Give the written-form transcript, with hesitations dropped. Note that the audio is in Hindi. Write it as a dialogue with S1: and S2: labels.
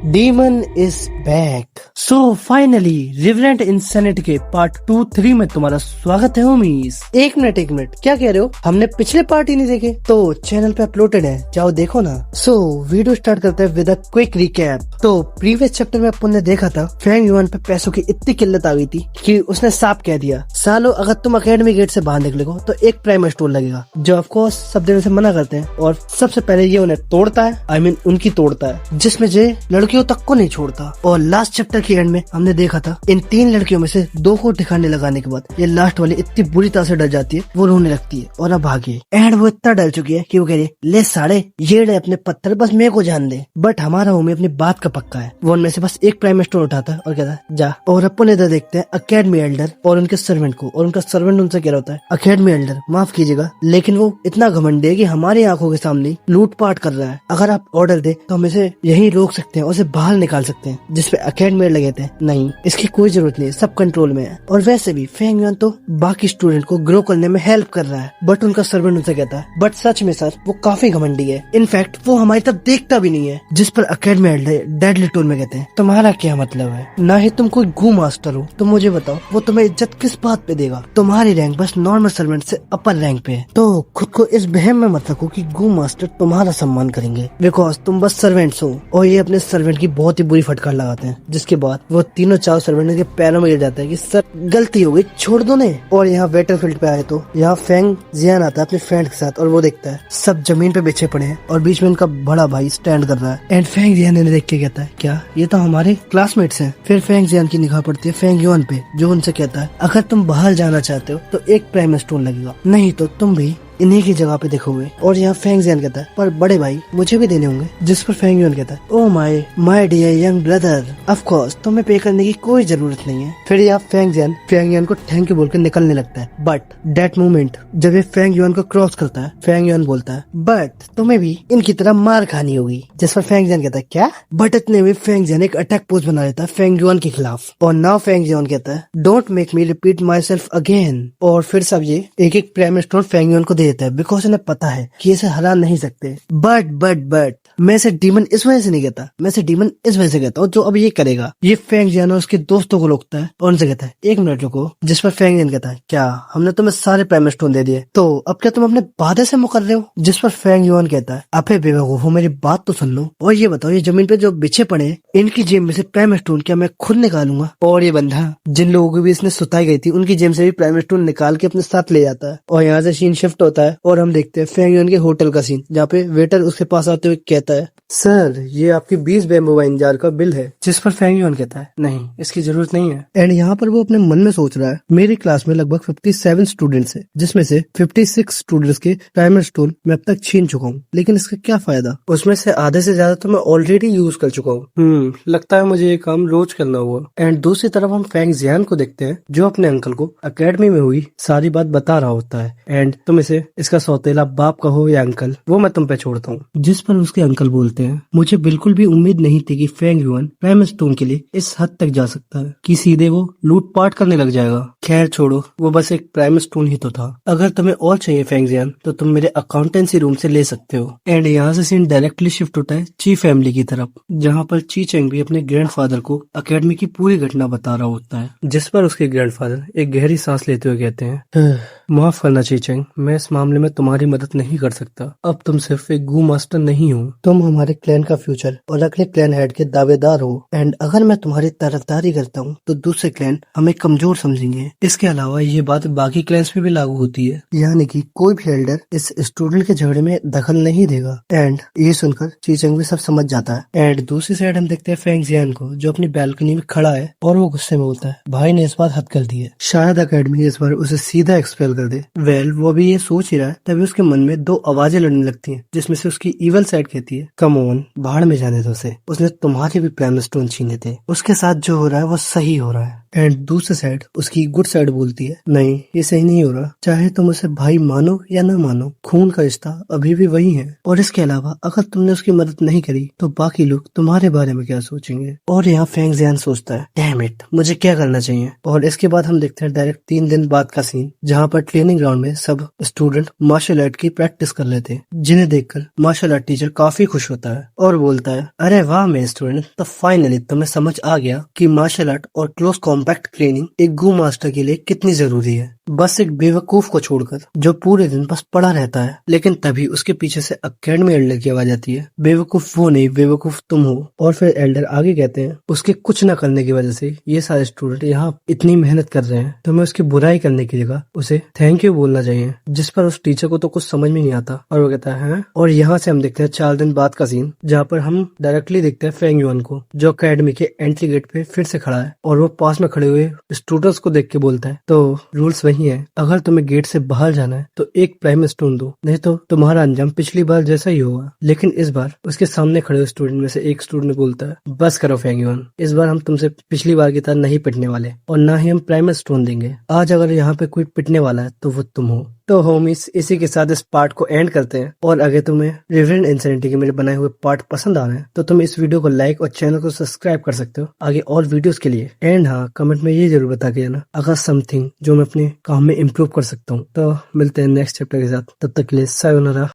S1: Demon is back. So finally reverent insanity के पार्ट 2-3 में तुम्हारा स्वागत है होमीज। एक मिनट क्या कह रहे हो? हमने पिछले पार्ट ही नहीं देखे तो चैनल पे अपलोडेड है, जाओ देखो ना। सो वीडियो स्टार्ट करते हैं विद अ क्विक रिकैप। तो प्रीवियस चैप्टर में अपन ने देखा था फेंग युआन पे पैसों की इतनी किल्लत आ गई थी कि उसने साफ कह दिया, सालो अगर तुम अकेडमी गेट से बाहर निकलोगे तो एक प्राइमरी स्टोर लगेगा, जो ऑफकोर्स सब देने से मना करते हैं। और सबसे पहले ये उन्हें तोड़ता है, उनकी तोड़ता है, जिसमें जे लड़कियों तक को नहीं छोड़ता। और लास्ट चैप्टर के एंड में हमने देखा था इन 3 लड़कियों में से 2 को ठिकाने लगाने के बाद ये लास्ट वाली इतनी बुरी तरह से डर जाती है, वो रोने लगती है और अब भागी। एंड वो इतना डर चुकी है कि वो कह रही है, ले साड़े ये ले अपने पत्थर, बस मेरे को जान दे। बट हमारा होमी अपनी बात का पक्का है, वो उनमें से बस एक प्राइम स्टोर उठाता है और कहता है जा। और अपन इधर देखते हैं अकेडमी एल्डर और उनके सर्वेंट को, और उनका सर्वेंट उनसे कह रहा होता है, अकेडमी एल्डर माफ कीजिएगा लेकिन वो इतना घमंडी है कि हमारी आंखों के सामने लूटपाट कर रहा है, अगर आप ऑर्डर दे तो हम इसे यहीं रोक सकते हैं और उसे बाहर निकाल सकते हैं। जिसपे अकेडमी लगे थे, नहीं इसकी कोई जरूरत नहीं, सब कंट्रोल में है। और वैसे भी फेंग युआन तो बाकी स्टूडेंट को ग्रो करने में हेल्प कर रहा है। बट उनका सर्वेंट उनसे कहता है, बट सच में सर वो काफी घमंडी है, इनफैक्ट वो हमारी तरफ देखता भी नहीं है। जिस पर अकेडमी एल्डर डेडली टोन में कहते हैं, तुम्हारा क्या मतलब है? ना ही तुम कोई गू मास्टर हो, तो मुझे बताओ वो तुम्हें इज्जत किस बात पे देगा? तुम्हारी रैंक बस नॉर्मल सर्वेंट से अपर रैंक पे है, तो खुद को इस बहम में मत रखो कि गू मास्टर तुम्हारा सम्मान करेंगे, बिकॉज तुम बस सर्वेंट्स हो। और ये अपने सर्वेंट की बहुत ही बुरी फटकार लगाते हैं, जिसके बाद वो तीनों 4 सर्वेंट के पैरों में गिर जाता है कि सर गलती हो गई, छोड़ दो ने। और यहाँ वेटर फील्ड पे आए तो यहाँ फेंग जियान आता है अपने फ्रेंड के साथ, और वो देखता है सब जमीन पे बिछे पड़े हैं और बीच में उनका बड़ा भाई स्टैंड कर रहा है। एंड फेंग जियान ने देख के कहता है, क्या ये तो हमारे क्लासमेट्स हैं? फिर फेंग जियान की निगाह पड़ती है फेंग युआन पे, जो उनसे कहता है, अगर तुम बाहर जाना चाहते हो तो एक प्राइम स्टोन लगेगा, नहीं तो तुम भी इन्हीं की जगह पे देखोगे। और यहाँ फेंग जियान कहता है, पर बड़े भाई मुझे भी देने होंगे। जिस पर फेंग युआन कहता है, oh my dear young brother, of course तुम्हें पे करने की कोई जरूरत नहीं है। फिर यहाँ फेंग युआन को थैंक यू बोलकर निकलने लगता है। बट दैट मोमेंट जब ये फेंग युआन को क्रॉस करता है, फेंग युआन बोलता है, बट तुम्हें भी इनकी तरह मार खानी होगी। जिस पर फेंग जियान कहता है, क्या? बट इतने में फेंग जियान एक अटैक पोज बना लेता है फेंग युआन के खिलाफ। और नाउ फेंग जियान कहता है, don't make me repeat my self again. और फिर सब ये एक प्राइम स्टोन फेंग युआन को देता है, बिकॉज उन्हें पता है कि इसे हरा नहीं सकते। बट मैं इसे डीमन इस वजह से नहीं कहता, मैं इसे डीमन इस वजह से कहता हूँ जो अब ये करेगा। ये फेंग जियान और उसके दोस्तों को रोकता है और उनसे कहता है, एक मिनट रुको। जिस पर फेंग जियान कहता है, क्या हमने तुम्हें सारे प्राइम स्टोन दे दिए, तो अब क्या तुम अपने वादे से मुकर रहे हो? जिस पर फेंग युआन कहता है, अबे बेवकूफो मेरी बात तो सुन लो, और ये बताओ ये जमीन पे जो बिछे पड़े इनकी जेब में से प्राइम स्टोन क्या मैं खुद निकालूंगा? और ये बंदा जिन लोगों को भी इसने सुताई गई थी उनकी जेब से भी प्राइम स्टोन निकाल के अपने साथ ले जाता है। और यहाँ से सीन शिफ्ट होता है और हम देखते हैं फेंग युआन के होटल का सीन, जहाँ पे वेटर उसके पास आते हुए कहता है, सर ये आपकी 20 बैम्बू वाइन जार का बिल है। जिस पर फेंग युआन कहता है, नहीं इसकी जरूरत नहीं है। एंड यहाँ पर वो अपने मन में सोच रहा है, मेरी क्लास में लगभग 57 स्टूडेंट्स हैं, जिसमें से 56 स्टूडेंट्स के प्राइमरी स्टोन मैं अब तक छीन चुका हूँ, लेकिन इसका क्या फायदा? उसमें से आधे से ज्यादा तो मैं ऑलरेडी यूज कर चुका हूँ। लगता है मुझे ये काम रोज करना होगा। एंड दूसरी तरफ हम फेंग जियान को देखते हैं, जो अपने अंकल को अकेडमी में हुई सारी बात बता रहा होता है। एंड तुम इसे इसका सौतेला बाप कहो या अंकल, वो मैं तुम पे छोड़ता हूँ। जिस पर उसके अंकल बोलते हैं, मुझे बिल्कुल भी उम्मीद नहीं थी कि फेंग युआन प्राइम स्टोन के लिए इस हद तक जा सकता है कि सीधे वो लूटपाट करने लग जाएगा। खैर छोड़ो, वो बस एक प्राइम स्टोन ही तो था। अगर तुम्हें और चाहिए फेंग जियान तो तुम मेरे अकाउंटेंसी रूम से ले सकते हो। एंड यहाँ से सीन डायरेक्टली शिफ्ट होता है ची फैमिली की तरफ, जहाँ पर ची चेंग भी अपने ग्रैंडफादर को अकेडमी की पूरी घटना बता रहा होता है। जिस पर उसके ग्रैंडफादर एक गहरी सांस लेते हुए कहते हैं, माफ करना ची चेंग, मैं इस मामले में तुम्हारी मदद नहीं कर सकता। अब तुम सिर्फ एक गू मास्टर नहीं हो, तुम हमारे क्लैन का फ्यूचर और अगले क्लैन हेड के दावेदार हो। एंड अगर मैं तुम्हारी तरफदारी करता हूँ तो दूसरे क्लैन हमें कमजोर समझेंगे। इसके अलावा ये बात बाकी क्लैन्स पे भी लागू होती है, यानी कि कोई भी एल्डर इस स्टूडेंट के झगड़े में दखल नहीं देगा। एंड ये सुनकर ची चेंग भी सब समझ जाता है। एंड दूसरी साइड हम देखते हैं फेंग जियान को, जो अपनी बैल्कनी में खड़ा है और वो गुस्से में बोलता है, भाई ने इस बार हद कर दी है, शायद अकेडमी इस बार उसे सीधा एक्सपेल कर दे। वेल वो भी ये सोच ही रहा है, तभी उसके मन में 2 आवाजें लड़ने लगती हैं, जिसमें से उसकी इवल साइड कहती है, कम ऑन बाहर में जाने दो उसे, उसने तुम्हारे भी प्राइम स्टोन छीने थे, उसके साथ जो हो रहा है वो सही हो रहा है। एंड दूसरी साइड उसकी गुड साइड बोलती है नहीं ये सही नहीं हो रहा, चाहे तुम उसे भाई मानो या ना मानो खून का रिश्ता अभी भी वही है, और इसके अलावा अगर तुमने उसकी मदद नहीं करी तो बाकी लोग तुम्हारे बारे में क्या सोचेंगे। और यहाँ फेंग जियान सोचता है डैम इट मुझे क्या करना चाहिए। और इसके बाद हम देखते हैं डायरेक्ट 3 दिन बाद का सीन, जहाँ पर ट्रेनिंग ग्राउंड में सब स्टूडेंट मार्शल आर्ट की प्रैक्टिस कर लेते हैं, जिन्हें देखकर मार्शल आर्ट टीचर काफी खुश होता है और बोलता है अरे वाह मेरे स्टूडेंट, तो फाइनली तुम्हें समझ आ गया कि मार्शल आर्ट और क्लोज कॉम्बैट ट्रेनिंग एक गू मास्टर के लिए कितनी जरूरी है। बस एक बेवकूफ को छोड़कर जो पूरे दिन बस पड़ा रहता है। लेकिन तभी उसके पीछे से अकेडमी एल्डर की आवाज आती है, बेवकूफ वो नहीं बेवकूफ तुम हो। और फिर एल्डर आगे कहते हैं उसके कुछ न करने की वजह से ये सारे स्टूडेंट यहाँ इतनी मेहनत कर रहे हैं, तो हमें उसकी बुराई करने की जगह उसे थैंक यू बोलना चाहिए। जिस पर उस टीचर को तो कुछ समझ में नहीं आता और वो कहता है हाँ? और यहाँ से हम देखते हैं 4 दिन बाद का सीन, जहाँ पर हम डायरेक्टली देखते हैं फेंग युआन को, जो अकेडमी के एंट्री गेट पे फिर से खड़ा है और वो पास में खड़े हुए स्टूडेंट्स को देख के बोलता है तो रूल्स वही है, अगर तुम्हें गेट से बाहर जाना है तो एक प्राइम स्टोन दो, नहीं तो तुम्हारा अंजाम पिछली बार जैसा ही होगा। लेकिन इस बार उसके सामने खड़े हुए स्टूडेंट में से एक स्टूडेंट बोलता है बस करो फेंग युआन, इस बार हम तुमसे पिछली बार की तरह नहीं पिटने वाले और ना ही हम प्राइम स्टोन देंगे। आज अगर यहाँ पे कोई पिटने वाला है तो वो तुम हो। तो होमीज इसी के साथ इस पार्ट को एंड करते हैं। और अगर तुम्हें रिवरेंड इंसेनिटी के मेरे बनाए हुए पार्ट पसंद आ रहे हैं तो तुम इस वीडियो को लाइक और चैनल को सब्सक्राइब कर सकते हो आगे और वीडियोस के लिए। एंड हाँ, कमेंट में ये जरूर बता के जाना अगर समथिंग जो मैं अपने काम में इम्प्रूव कर सकता हूँ। तो मिलते हैं नेक्स्ट चैप्टर के साथ, तब तक के लिए सायोनारा।